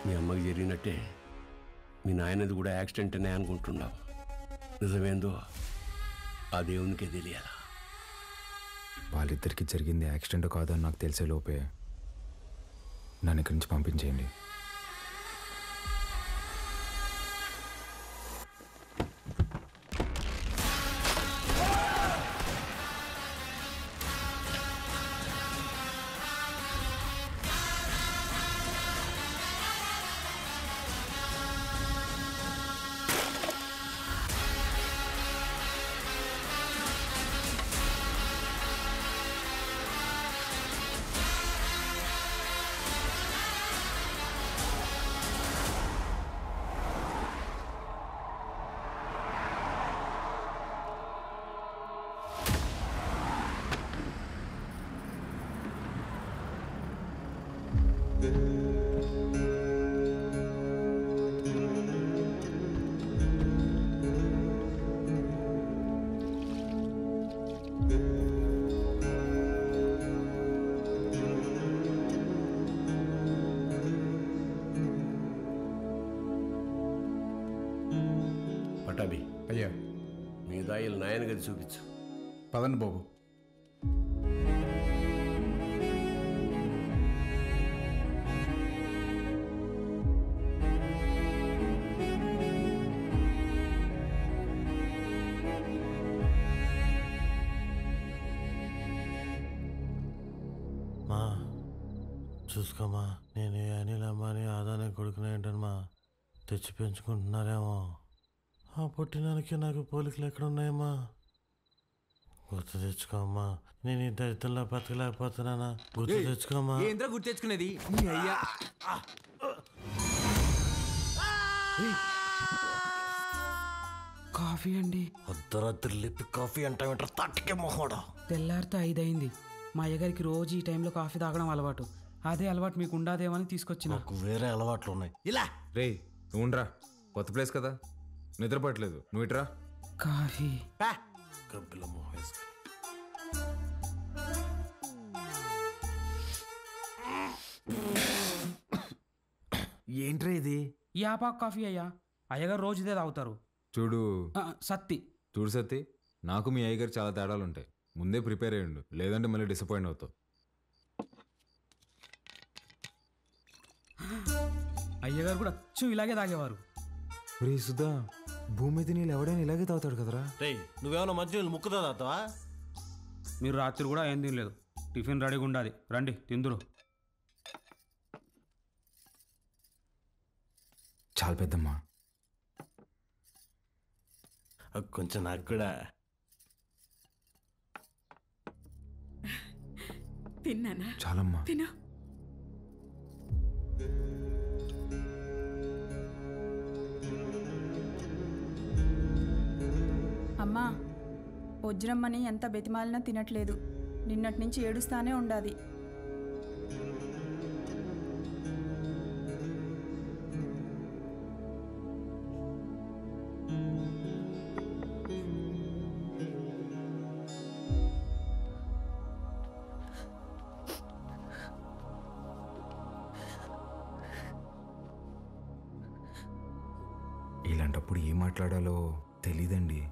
మీ అమ్మకి జరిగినట్టే మీ నాయనది కూడా యాక్సిడెంట్ అనే అనుకుంటున్నావు. నిజమేందో ఆ దేవునికే తెలియాలా. వాళ్ళిద్దరికి జరిగింది యాక్సిడెంట్ కాదని నాకు తెలిసే లోపే నన్ను ఇక్కడి నుంచి పంపించేయండి. పటాబి అయ్యా, మీ దాయిలు నాయన గది చూపించు. పదండి బాబు. మా చూసుకోమా, నేను అనిల్ అమ్మాని ఆదానే కొడుకునే ఏంటమ్మా తెచ్చి పెంచుకుంటున్నారేమో. ఆ పుట్టినానికి నాకు పోలికలు ఎక్కడున్నాయమ్మా? గుర్తు తెచ్చుకోమ్మా. నేను ఈ దరిద్రంలో బతకలేకపోతున్నానా? గుర్తు తెచ్చుకోమ్మా. ఏంద్రా గుర్తు తెచ్చుకునేది? అయ్యా కాఫీ అండి. అర్ధరాత్రి లేపి కాఫీ అంటావేంటారు? తట్టుకే మొహోడా. తెల్లారితో 5 అయింది. మా అయ్యగారికి రోజు ఈ టైంలో కాఫీ తాగడం అలవాటు. అదే అలవాటు మీకు ఉండాదేమని తీసుకొచ్చిన. నాకు వేరే అలవాట్లు ఉన్నాయి. ఇలా రే నువ్వురా, కొత్త ప్లేస్ కదా, నిద్రపట్టలేదు. నువ్వు ఇట్రా. కాఫీ గబ్బిల మొహం వేసుకుని. ఏంట్రా ఇది? ఈ ఆపాకు కాఫీ అయ్యా. అయ్యగారు రోజు ఇదే తాగుతారు. చూడు సత్తి, చూడు సత్తి, నాకు మీ అయ్యగారు చాలా తేడాలు ఉంటాయి. ముందే ప్రిపేర్ అయ్యండు, లేదంటే మళ్ళీ డిసప్పాయింట్ అవుతావు. అయ్యగారు కూడా అచ్చం ఇలాగే తాగేవారు. రే సుధా, భూమి మీద నీళ్ళు ఎవడైనా ఇలాగే తాగుతాడు కదరా. రే నువ్వేమన్నా మధ్య ముక్కుదా తాగుతావా? మీరు రాత్రి కూడా ఏం తినలేదు. టిఫిన్ రెడీగా ఉండాలి, రండి తిందురు. చాలా పెద్దమ్మా. కొంచెం నాకు కూడా. తిన్నానా? చాలమ్మా. తిను. అమ్మా, వజ్రమ్మని ఎంత బెతిమాలినా తినట్లేదు. నిన్నటి నుంచి ఏడుస్తానే ఉండాది. ఇలాంటప్పుడు ఏం మాట్లాడాలో తెలీదండి.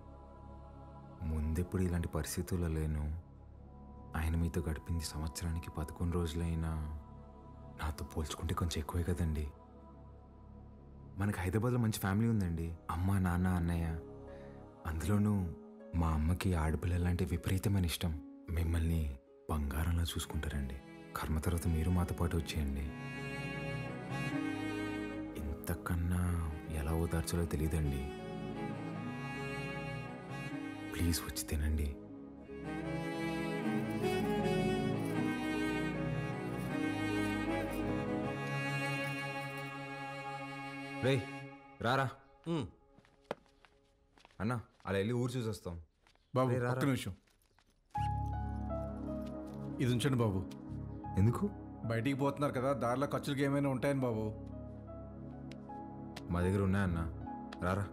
ముందెప్పుడు ఇలాంటి పరిస్థితుల్లో లేను. ఆయన మీతో గడిపింది సంవత్సరానికి 11 రోజులైనా నాతో పోల్చుకుంటే కొంచెం ఎక్కువే కదండి. మనకు హైదరాబాద్లో మంచి ఫ్యామిలీ ఉందండి. అమ్మ, నాన్న, అన్నయ్య. అందులోనూ మా అమ్మకి ఆడపిల్లలంటే విపరీతమైన ఇష్టం. మిమ్మల్ని బంగారంలా చూసుకుంటారండి. కర్మ తర్వాత మీరు మాతో పాటు వచ్చేయండి. ఇంతకన్నా ఎలా ఓదార్చాలో తెలియదండి. ప్లీజ్ వచ్చి తినండి. రే రారా అన్న, అలా వెళ్ళి ఊరు చూసి వస్తాం. బాబు ఒక్క నిమిషం, ఇది ఉంచండి బాబు. ఎందుకు? బయటికి పోతున్నారు కదా, దారిలో ఖర్చులకి ఏమైనా ఉంటాయని బాబు. మా దగ్గర ఉన్నాయన్న, రారా.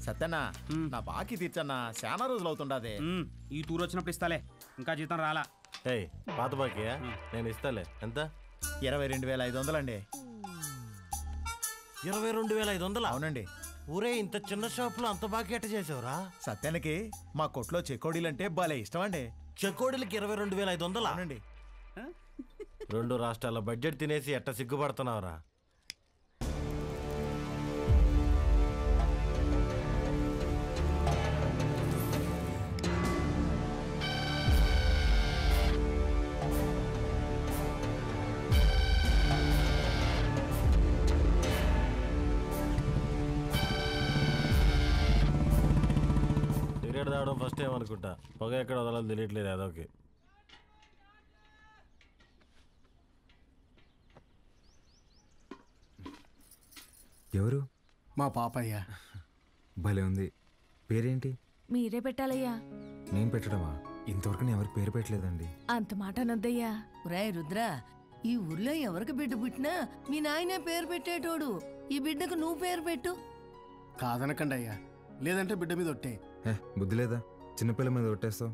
సత్యనా నా బాకీ తీర్చన్నా చాలా రోజులు అవుతుండదే. ఈ టూర్ వచ్చినప్పుడు ఇస్తాలే, ఇంకా జీతం రాలా. ఏయ్ పాత బాకీయా? నేను ఇస్తాలే. ఎంత? 22,500 అండి. 22,500? అవునండి. ఊరే ఇంత చిన్న షాపులో అంత బాకీ ఎట్ట చేసావురా? సత్యానికి మా కొట్లో చెకోడీలంటే భలే ఇష్టం అండి. చెకోడీలకి 22,500? అవునండి. 2 రాష్ట్రాల బడ్జెట్ తినేసి ఎట్ట సిగ్గుపడుతున్నావురా? సిగరెట్ తాగడం ఫస్ట్ టైం అనుకుంటా. పొగ ఎక్కడ వదలాలో తెలియట్లేదు అదొకే. ఎవరు? మా పాపయ్య. భలే ఉంది. పేరేంటి? మీరే పెట్టాలయ్యా. నేను పెట్టడమా? ఇంతవరకు నేను ఎవరికి పేరు పెట్టలేదండి. అంత మాట అనొద్దయ్యా. రాయ్ రుద్రా, ఈ ఊర్లో ఎవరికి బిడ్డ పుట్టినా మీ నాయనే పేరు పెట్టేటోడు. ఈ బిడ్డకు నువ్వు పేరు పెట్టు. కాదనకండి అయ్యా, లేదంటే బిడ్డ మీద ఒట్టే. బుద్ధి లేదా? చిన్నపిల్ల మీద ఒట్టేస్తావు.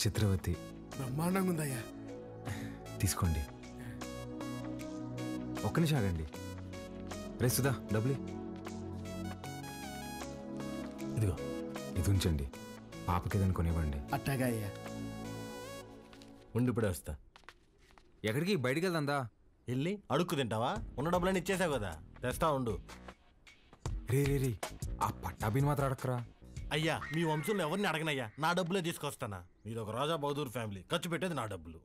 చిత్రవతి. బ్రహ్మాండంగా ఉందయ్యా. తీసుకోండి. ఒక్క నిమిషం ఆగండి. రే సుధా, డబ్బులు ఇదిగో. ఇది ఉంచండి. పాపకి ఏదైనా కొనివ్వండి. అట్టాగా అయ్యా. ఉండి ఇప్పుడే వస్తా. ఎక్కడికి? బయటికి వెళ్దా? వెళ్ళి అడుక్కు తింటావా? ఉన్న డబ్బులన్నీ ఇచ్చేసావు కదా, తెస్తా ఉండు. రే ఆ పట్టాభిని మాత్రం అడక్కరా. అయ్యా మీ వంశంలో ఎవరిని అడగనయ్యా, నా డబ్బులే తీసుకొస్తానా. మీది ఒక రాజా బహదూర్ ఫ్యామిలీ, ఖర్చు పెట్టేది నా డబ్బులు.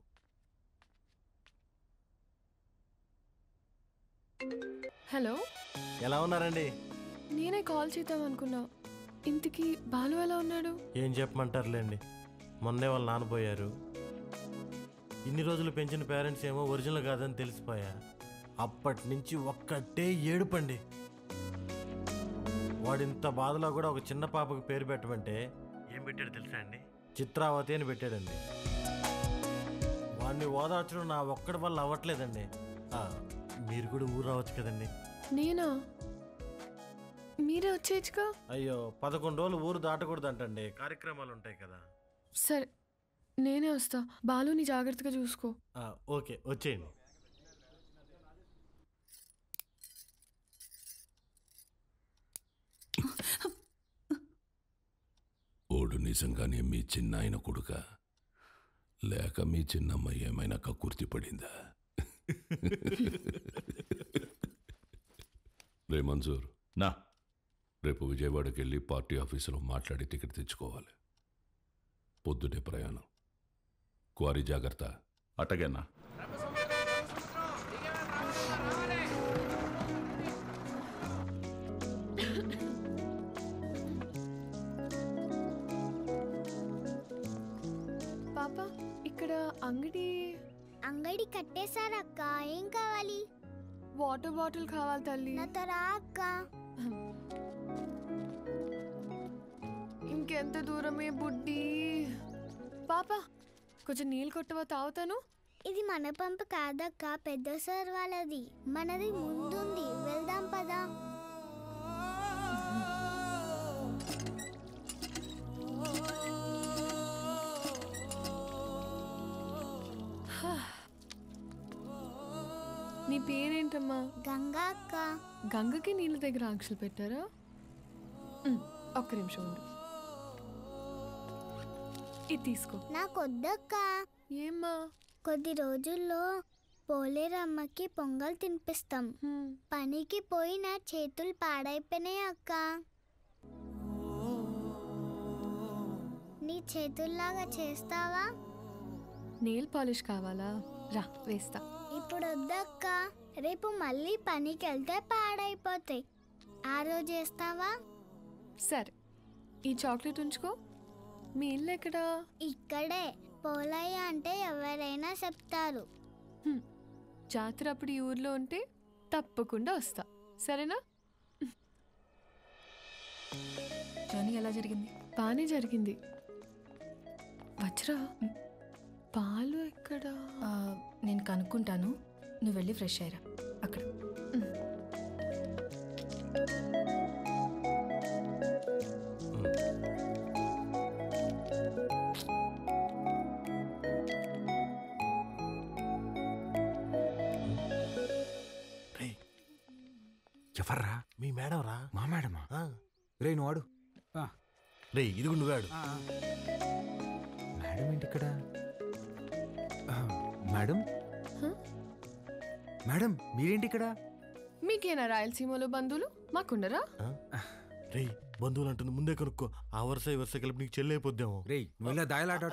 హలో, ఎలా ఉన్నారండి? నేనే కాల్ చేద్దాం అనుకున్నా. ఇంతకీ బాలు ఎలా ఉన్నాడు? ఏం చెప్పమంటారులేండి, మొన్నే వాళ్ళు నాన్నపోయారు. ఇన్ని రోజులు పెంచిన పేరెంట్స్ ఏమో ఒరిజినల్ కాదని తెలిసిపోయా. అప్పటి నుంచి ఒక్కటే ఏడుపండి. వాడింత బాధలో కూడా ఒక చిన్న పాపకు పేరు పెట్టమంటే ఏం పెట్టాడు తెలుసా అండి? చిత్రావతి అని పెట్టాడండి. వాడిని ఓదార్చడం నా ఒక్కడి వల్ల అవ్వట్లేదండి. మీరు కూడా ఊరు రావచ్చు కదండి. నేనా? మీరే వచ్చేయచ్చుగా. అయ్యో 11 రోజులు ఊరు దాటకూడదంటండి, కార్యక్రమాలు ఉంటాయి కదా. సరే నేనే వస్తా. బాలుని జాగ్రత్తగా చూసుకో. ఓకే వచ్చేయండి. ఓడు నిజంగానే మీ చిన్నాయన కొడుక, లేక మీ చిన్నమ్మ ఏమైనా కక్కుర్తి పడిందా? రే మంజూర్, నా రేపు విజయవాడకి వెళ్ళి పార్టీ ఆఫీసులో మాట్లాడి టికెట్ తెచ్చుకోవాలి. పొద్దుటే ప్రయాణం. క్వారీ జాగ్రత్త. అట్టగేనా? పాప, ఇక్కడ అంగడి కట్టేశారక్క. ఏం కావాలి? వాటర్ బాటిల్ కావాలి తల్లి. నాతో రా అక్క. ఇంకెంత దూరమే బుడ్డి. పాప కొంచెం నీళ్ళు కొట్టవా, తాగుతాను. ఇది మన పంపు కాదక్క, పెద్ద సార్ వాళ్ళది. మనది ముందుంది, వెళ్దాం పదా. నీ పేరేంటమ్మా? గంగా అక్క. గంగకి నీళ్ళ దగ్గర ఆంక్షలు పెట్టారా? ఒక్క నిమిషం ఉండు, ఇది తీసుకో. నాకొద్దక్క. ఏమ్మా? కొద్ది రోజుల్లో పోలేరమ్మకి పొంగల్ తినిపిస్తాం. పనికి పోయి నా చేతులు పాడైపోయినాయి అక్క. నీ చేతుల్లాగా చేస్తావా? నెయిల్ పాలిష్ కావాలా? రా వేస్తా. ఇప్పుడు వద్దక్క, రేపు మళ్ళీ పనికి వెళ్తే పాడైపోతాయి. ఆ రోజు చేస్తావా? సరే, ఈ చాక్లెట్ ఉంచుకో. మీ ఇల్లు ఎక్కడా? ఇక్కడే. పోలయ్య అంటే ఎవరైనా చెప్తారు. జాతర అప్పుడు ఈ ఊర్లో ఉంటే తప్పకుండా వస్తా, సరేనా? జర్నీ ఎలా జరిగింది? బాగానే జరిగింది. వజ్రా, పాలు ఎక్కడా? నేను కనుక్కుంటాను. నువ్వు వెళ్ళి ఫ్రెష్ అయ్యరా అక్కడ. ఎవర్రా? మీ మేడం రా. మా మేడమా? రే నువ్వు ఆడు. రే ఇది నువ్వాడు. మేడం ఏంటి ఇక్కడ? మేడం మేడం మీరేంటి ఇక్కడ? మీకేనా రాయలసీమలో బంధువులు? మాకుండరా? రే బంధువులు అంటుంది ముందే కనుక్కో. ఆ వరుస ఈ వరుస కలిపి నీకు చెల్లైపోద్దాము. రే నువ్వు ఇలా దాయలాట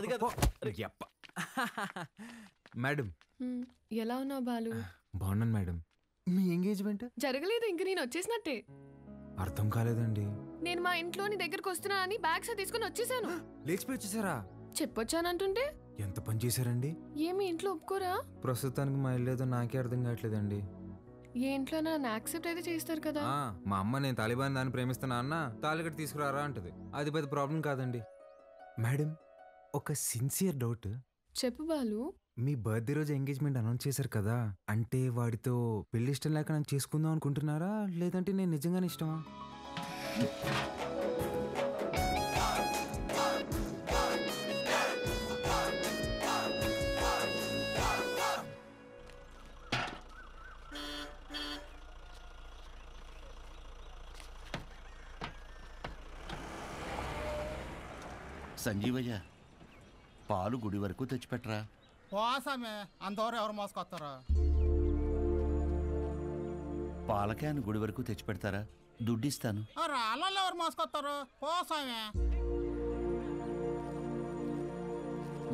మేడం. ఎలా ఉన్నావు బాలు? బాగున్నాను మేడం. మీ ఎంగేజ్మెంట్ జరగలేదు, ఇంక నేను వచ్చేసినట్టే. అర్థం కాలేదండి. నేను మా ఇంట్లోని దగ్గరకు వస్తున్నానని బ్యాగ్స్ తీసుకుని వచ్చేసాను. లేచిపోయి వచ్చేసారా? చెప్పొచ్చానంటుంటే ఎంత పని చేశారండి? ఏమి ఇంట్లో ఒప్పుకోరా? ప్రస్తుతానికి మా ఇల్లు ఏదో నాకే అర్థం కావట్లేదండి. ఏ ఇంట్లో నన్ను యాక్సెప్ట్ అయితే చేస్తారు కదా. మా అమ్మ నేను తాలిబాన్ దాన్ని ప్రేమిస్తున్నా అన్న తాలిగట్టు తీసుకురారా అంటది. అది పెద్ద ప్రాబ్లం కాదండి. మేడం ఒక సిన్సియర్ డౌట్. చెప్పు బాలు. మీ బర్త్డే రోజు ఎంగేజ్మెంట్ అనౌన్స్ చేశారు కదా, అంటే వాడితో పెళ్లి ఇష్టం లేక నన్ను చేసుకుందాం అనుకుంటున్నారా, లేదంటే నేను నిజంగానే ఇష్టమా? సంజీవయ్య, పాలు గుడి వరకు తెచ్చిపెట్టరా. పోసామే అంతవరకు ఎవరు మోసుకొస్తారా? పాల క్యాన్ గుడి వరకు తెచ్చిపెడతారా? దుడ్డిస్తాను. రాళ్ళలో ఎవరు మోసుకొస్తారు? పోసామే.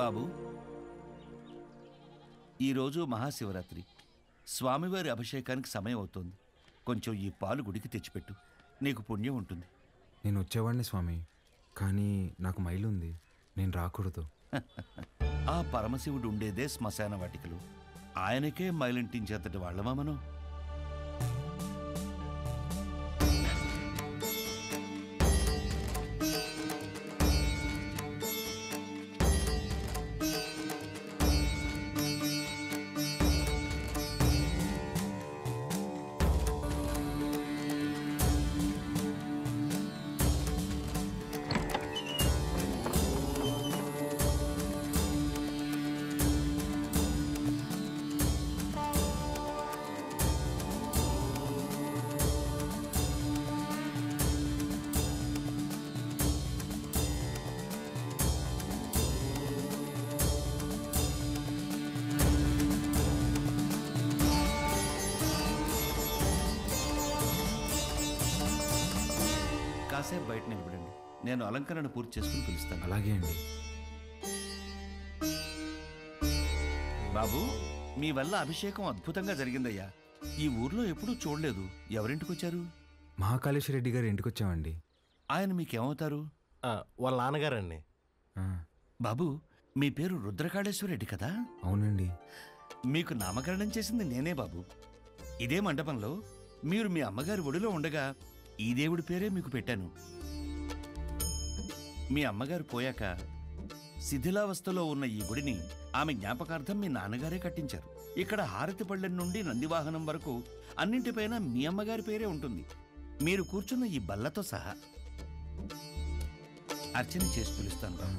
బాబు, ఈరోజు మహాశివరాత్రి, స్వామివారి అభిషేకానికి సమయం అవుతోంది. కొంచెం ఈ పాలు గుడికి తెచ్చిపెట్టు, నీకు పుణ్యం ఉంటుంది. నేను వచ్చేవాడిని స్వామి, కానీ నాకు మైలు ఉంది, నేను రాకూడదు. ఆ పరమశివుడు ఉండేదే శ్మశాన వాటికలు. ఆయనకే మైలింటించేంతటి వాళ్ళమా మనం? కాసేపు బయట నిలబడండి, నేను అలంకరణ పూర్తి చేసుకుని పిలుస్తాను. అలాగే అండి. బాబు, మీ వల్ల అభిషేకం అద్భుతంగా జరిగిందయ్యా. ఈ ఊర్లో ఎప్పుడూ చూడలేదు. ఎవరింటికి వచ్చారు? మహాకాళేశ్వర రెడ్డి గారు ఇంటికి వచ్చామండి. ఆయన మీకేమవుతారు? వాళ్ళ నాన్నగారండి. బాబు, మీ పేరు రుద్రకాళేశ్వర రెడ్డి కదా? అవునండి. మీకు నామకరణం చేసింది నేనే బాబు. ఇదే మండపంలో మీరు మీ అమ్మగారి ఒడిలో ఉండగా ఈ దేవుడి పేరే మీకు పెట్టాను. మీ అమ్మగారు పోయాక శిథిలావస్థలో ఉన్న ఈ గుడిని ఆమె జ్ఞాపకార్థం మీ నాన్నగారే కట్టించారు. ఇక్కడ హారతి పళ్ళెం నుండి నందివాహనం వరకు అన్నింటిపైన మీ అమ్మగారి పేరే ఉంటుంది, మీరు కూర్చున్న ఈ బల్లతో సహా. అర్చన చేసి పిలుస్తాను.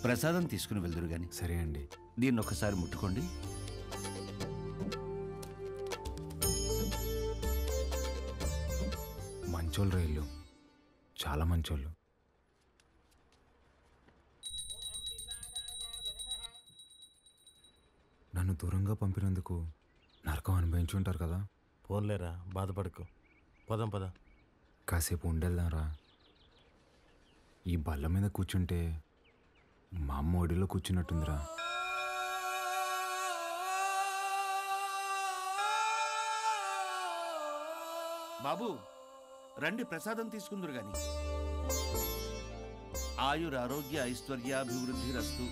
ప్రసాదం తీసుకుని వెళ్దురు గాని. సరే అండి. దీన్ని ఒకసారి ముట్టుకోండి. మంచోళ్ళు రైళ్ళు, చాలా మంచోళ్ళు. నన్ను దూరంగా పంపినందుకు నరకం అనుభవించి ఉంటారు కదా. పోన్లేరా, బాధపడకు. పదం పద. కాసేపు ఉండేద్దాంరా. ఈ బల్ల మీద కూర్చుంటే మా అమ్మ ఒడిలో కూర్చున్నట్టుందిరా. బాబు రండి, ప్రసాదం తీసుకుందరు గాని. ఆయురారోగ్య ఐశ్వర్యాభివృద్ధి రస్తు.